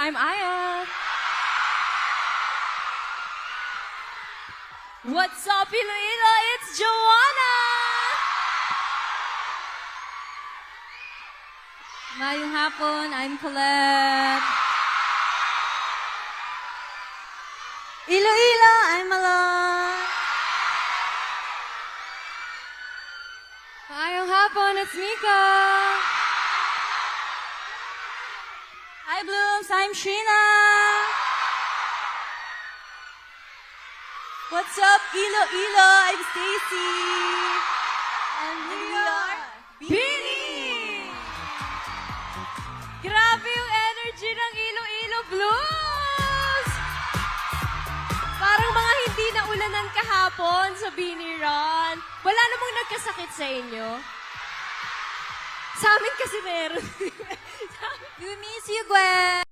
I'm Aya. What's up, Iloilo? It's Joanna! Mayong hapon, I'm Colette. Iloilo, I'm Malon. Mayong hapon, it's Mika. Hi, Blooms, I'm Sheena. What's up, Iloilo? I'm Stacy. And we are Bini! Grabe yung energy ng Iloilo Blues! Parang mga hindi na ulanan kahapon sa Bini Run. Wala namang nagkasakit sa inyo. Sa amin kasi meron. We miss you, Gwen.